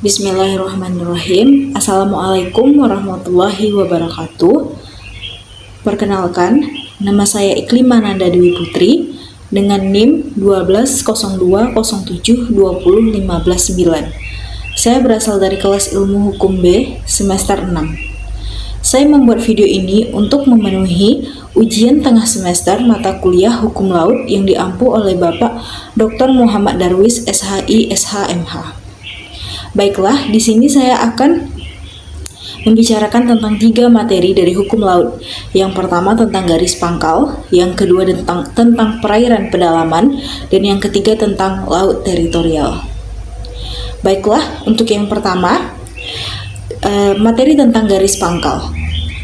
Bismillahirrahmanirrahim. Assalamualaikum warahmatullahi wabarakatuh. Perkenalkan, nama saya Iklimah Nanda Dewi Putri dengan NIM 12020720159. Saya berasal dari kelas Ilmu Hukum B semester 6. Saya membuat video ini untuk memenuhi ujian tengah semester mata kuliah Hukum Laut yang diampu oleh Bapak Dr. Muhammad Darwis SHI SHMH. Baiklah, di sini saya akan membicarakan tentang 3 materi dari hukum laut. Yang pertama tentang garis pangkal, yang kedua tentang perairan pedalaman, dan yang ketiga tentang laut teritorial. Baiklah, untuk yang pertama, materi tentang garis pangkal.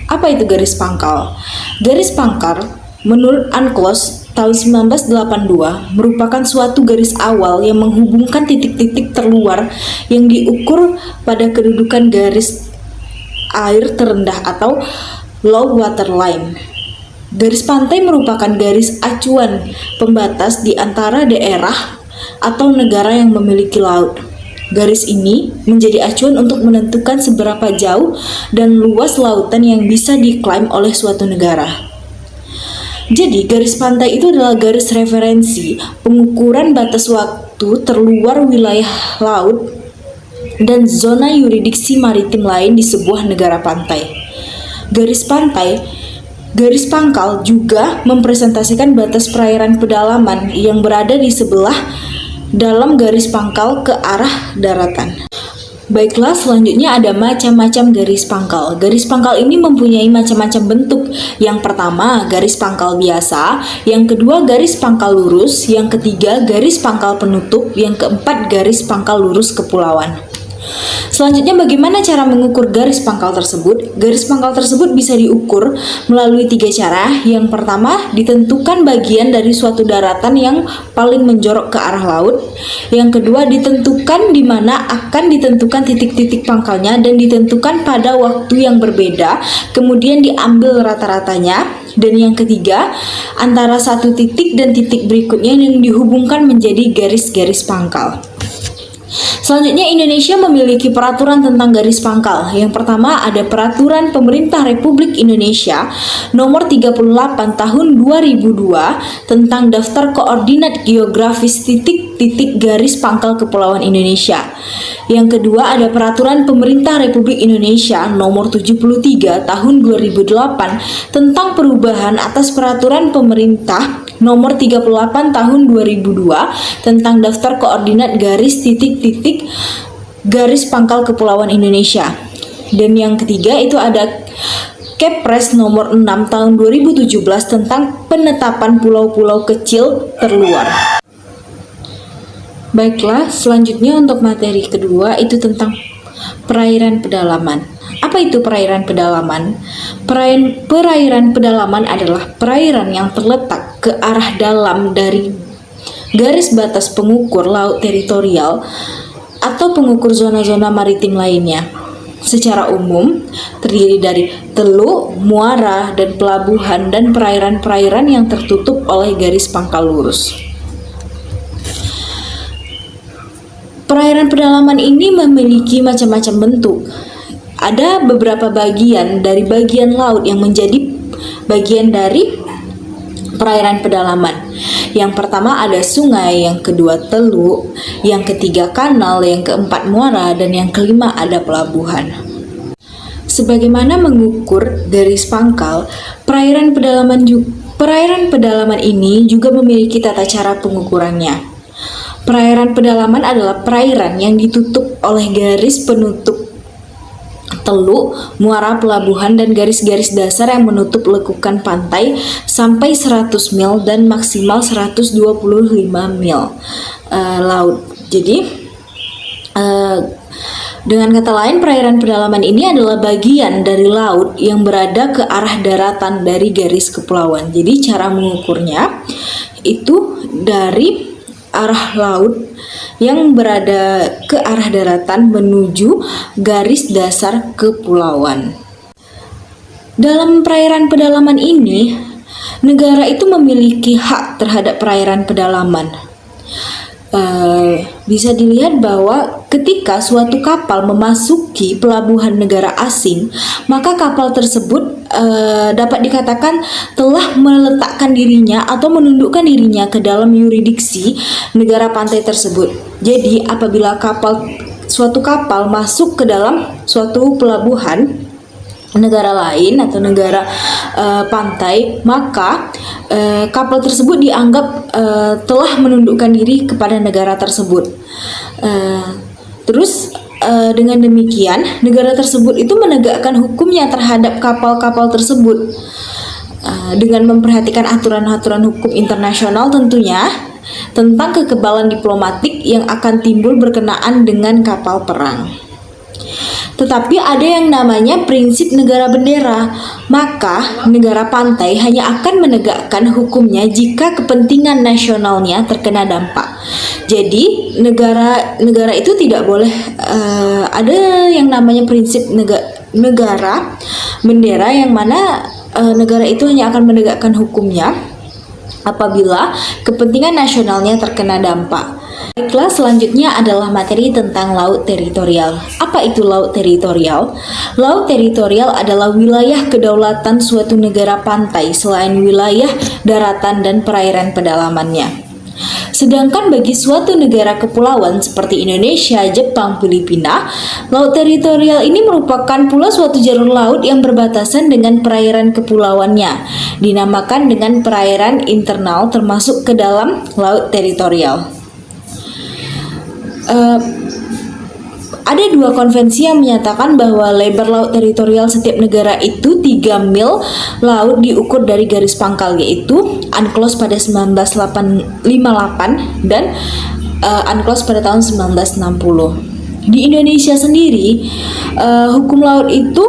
Apa itu garis pangkal? Garis pangkal menurut UNCLOS tahun 1982 merupakan suatu garis awal yang menghubungkan titik-titik terluar yang diukur pada kedudukan garis air terendah atau low water line. Garis pantai merupakan garis acuan pembatas di antara daerah atau negara yang memiliki laut. Garis ini menjadi acuan untuk menentukan seberapa jauh dan luas lautan yang bisa diklaim oleh suatu negara. Jadi, garis pantai itu adalah garis referensi pengukuran batas waktu terluar wilayah laut dan zona yurisdiksi maritim lain di sebuah negara pantai. Garis pangkal juga mempresentasikan batas perairan pedalaman yang berada di sebelah dalam garis pangkal ke arah daratan. Baiklah, selanjutnya ada macam-macam garis pangkal. Garis pangkal ini mempunyai macam-macam bentuk. Yang pertama, garis pangkal biasa. Yang kedua, garis pangkal lurus. Yang ketiga, garis pangkal penutup. Yang keempat, garis pangkal lurus kepulauan. Selanjutnya, bagaimana cara mengukur garis pangkal tersebut? Garis pangkal tersebut bisa diukur melalui 3 cara. Yang pertama, ditentukan bagian dari suatu daratan yang paling menjorok ke arah laut. Yang kedua, ditentukan di mana akan ditentukan titik-titik pangkalnya dan ditentukan pada waktu yang berbeda, kemudian diambil rata-ratanya. Dan yang ketiga, antara satu titik dan titik berikutnya yang dihubungkan menjadi garis-garis pangkal. Selanjutnya, Indonesia memiliki peraturan tentang garis pangkal. Yang pertama ada Peraturan Pemerintah Republik Indonesia Nomor 38 Tahun 2002 tentang Daftar Koordinat Geografis titik-titik garis pangkal kepulauan Indonesia. Yang kedua ada Peraturan Pemerintah Republik Indonesia Nomor 73 Tahun 2008 tentang perubahan atas Peraturan Pemerintah Nomor 38 Tahun 2002 tentang Daftar Koordinat garis titik-titik garis pangkal kepulauan Indonesia. Dan yang ketiga itu ada Kepres Nomor 6 Tahun 2017 tentang penetapan pulau-pulau kecil terluar. Baiklah, selanjutnya untuk materi kedua itu tentang perairan pedalaman. Apa itu perairan pedalaman? Perairan pedalaman adalah perairan yang terletak ke arah dalam dari garis batas pengukur laut teritorial atau pengukur zona-zona maritim lainnya. Secara umum, terdiri dari teluk, muara, dan pelabuhan dan perairan-perairan yang tertutup oleh garis pangkal lurus. Perairan pedalaman ini memiliki macam-macam bentuk. Ada beberapa bagian dari bagian laut yang menjadi bagian dari perairan pedalaman. Yang pertama ada sungai, yang kedua teluk, yang ketiga kanal, yang keempat muara, dan yang kelima ada pelabuhan. Sebagaimana mengukur garis pangkal, perairan pedalaman ini juga memiliki tata cara pengukurannya. Perairan pedalaman adalah perairan yang ditutup oleh garis penutup teluk, muara, pelabuhan, dan garis-garis dasar yang menutup lekukan pantai sampai 100 mil dan maksimal 125 mil laut. Jadi, dengan kata lain, perairan pedalaman ini adalah bagian dari laut yang berada ke arah daratan dari garis kepulauan. Jadi, cara mengukurnya itu dari arah laut yang berada ke arah daratan menuju garis dasar kepulauan. Dalam perairan pedalaman ini, negara itu memiliki hak terhadap perairan pedalaman. Bisa dilihat bahwa ketika suatu kapal memasuki pelabuhan negara asing, maka kapal tersebut dapat dikatakan telah meletakkan dirinya atau menundukkan dirinya ke dalam yurisdiksi negara pantai tersebut. Jadi apabila suatu kapal masuk ke dalam suatu pelabuhan negara lain atau negara pantai, maka kapal tersebut dianggap telah menundukkan diri kepada negara tersebut. Terus dengan demikian negara tersebut itu menegakkan hukumnya terhadap kapal-kapal tersebut dengan memperhatikan aturan-aturan hukum internasional tentunya tentang kekebalan diplomatik yang akan timbul berkenaan dengan kapal perang. Tetapi ada yang namanya prinsip negara bendera, maka negara pantai hanya akan menegakkan hukumnya jika kepentingan nasionalnya terkena dampak. Jadi negara itu tidak boleh ada yang namanya prinsip negara bendera, yang mana negara itu hanya akan menegakkan hukumnya apabila kepentingan nasionalnya terkena dampak. Baiklah, selanjutnya adalah materi tentang laut teritorial. Apa itu laut teritorial? Laut teritorial adalah wilayah kedaulatan suatu negara pantai selain wilayah daratan dan perairan pedalamannya. Sedangkan bagi suatu negara kepulauan seperti Indonesia, Jepang, Filipina, laut teritorial ini merupakan pula suatu jalur laut yang berbatasan dengan perairan kepulauannya, dinamakan dengan perairan internal termasuk ke dalam laut teritorial. Ada dua konvensi yang menyatakan bahwa lebar laut teritorial setiap negara itu 3 mil laut diukur dari garis pangkal, yaitu UNCLOS pada 1958 dan UNCLOS pada tahun 1960. Di Indonesia sendiri, hukum laut itu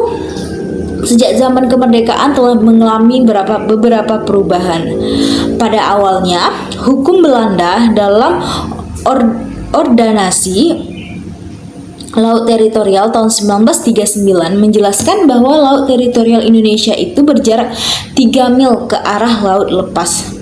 sejak zaman kemerdekaan telah mengalami beberapa perubahan. Pada awalnya, hukum Belanda dalam Ordonansi Laut Teritorial tahun 1939 menjelaskan bahwa laut teritorial Indonesia itu berjarak 3 mil ke arah laut lepas.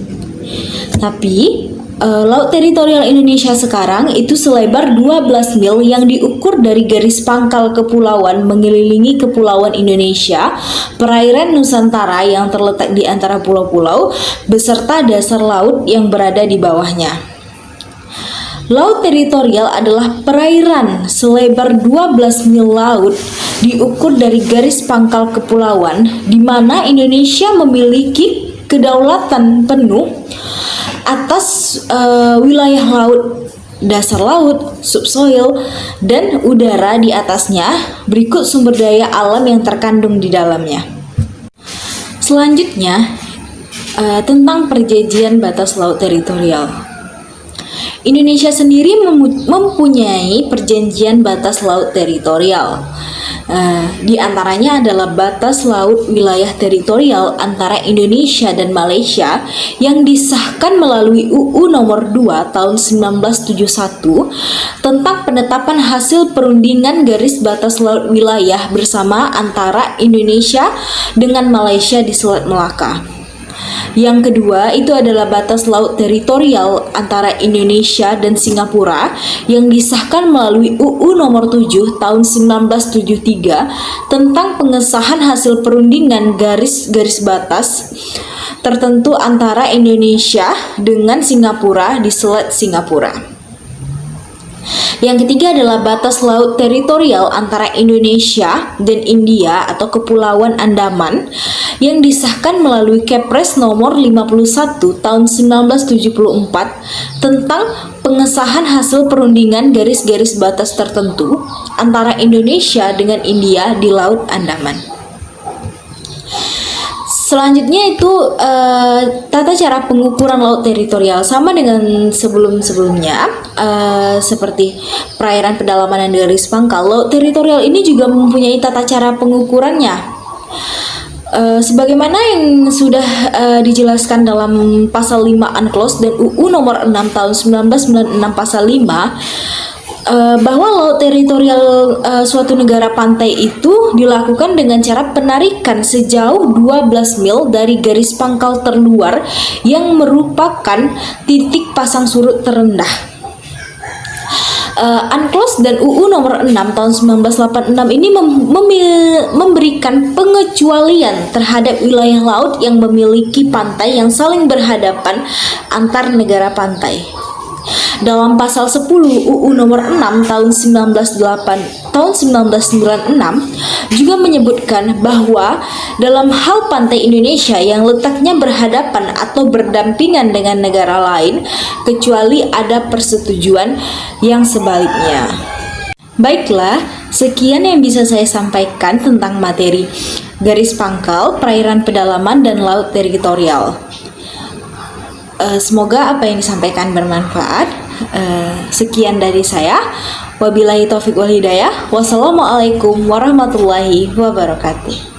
Tapi laut teritorial Indonesia sekarang itu selebar 12 mil yang diukur dari garis pangkal kepulauan mengelilingi kepulauan Indonesia, perairan Nusantara yang terletak di antara pulau-pulau beserta dasar laut yang berada di bawahnya. Laut teritorial adalah perairan selebar 12 mil laut diukur dari garis pangkal kepulauan di mana Indonesia memiliki kedaulatan penuh atas wilayah laut, dasar laut, subsoil, dan udara di atasnya. Berikut sumber daya alam yang terkandung di dalamnya. Selanjutnya, tentang perjanjian batas laut teritorial. Indonesia sendiri mempunyai perjanjian batas laut teritorial. Di antaranya adalah batas laut wilayah teritorial antara Indonesia dan Malaysia yang disahkan melalui UU nomor 2 tahun 1971 tentang penetapan hasil perundingan garis batas laut wilayah bersama antara Indonesia dengan Malaysia di Selat Melaka. Yang kedua itu adalah batas laut teritorial antara Indonesia dan Singapura yang disahkan melalui UU nomor 7 tahun 1973 tentang pengesahan hasil perundingan garis batas tertentu antara Indonesia dengan Singapura di Selat Singapura. Yang ketiga adalah batas laut teritorial antara Indonesia dan India atau Kepulauan Andaman yang disahkan melalui Kepres nomor 51 tahun 1974 tentang pengesahan hasil perundingan garis-garis batas tertentu antara Indonesia dengan India di Laut Andaman. Selanjutnya itu tata cara pengukuran laut teritorial sama dengan sebelum-sebelumnya, seperti perairan pedalaman dan garis pangkal. Laut teritorial ini juga mempunyai tata cara pengukurannya. Sebagaimana yang sudah dijelaskan dalam pasal 5 UNCLOS dan UU nomor 6 tahun 1996 pasal 5, bahwa laut teritorial suatu negara pantai itu dilakukan dengan cara penarikan sejauh 12 mil dari garis pangkal terluar yang merupakan titik pasang surut terendah. UNCLOS dan UU nomor 6 tahun 1986 ini memberikan pengecualian terhadap wilayah laut yang memiliki pantai yang saling berhadapan antar negara pantai. Dalam pasal 10 UU nomor 6 tahun 1996 juga menyebutkan bahwa dalam hal pantai Indonesia yang letaknya berhadapan atau berdampingan dengan negara lain, kecuali ada persetujuan yang sebaliknya. Baiklah, sekian yang bisa saya sampaikan tentang materi garis pangkal, perairan pedalaman, dan laut teritorial. Semoga apa yang disampaikan bermanfaat. Sekian dari saya. Wabillahi taufiq wal hidayah. Wassalamualaikum warahmatullahi wabarakatuh.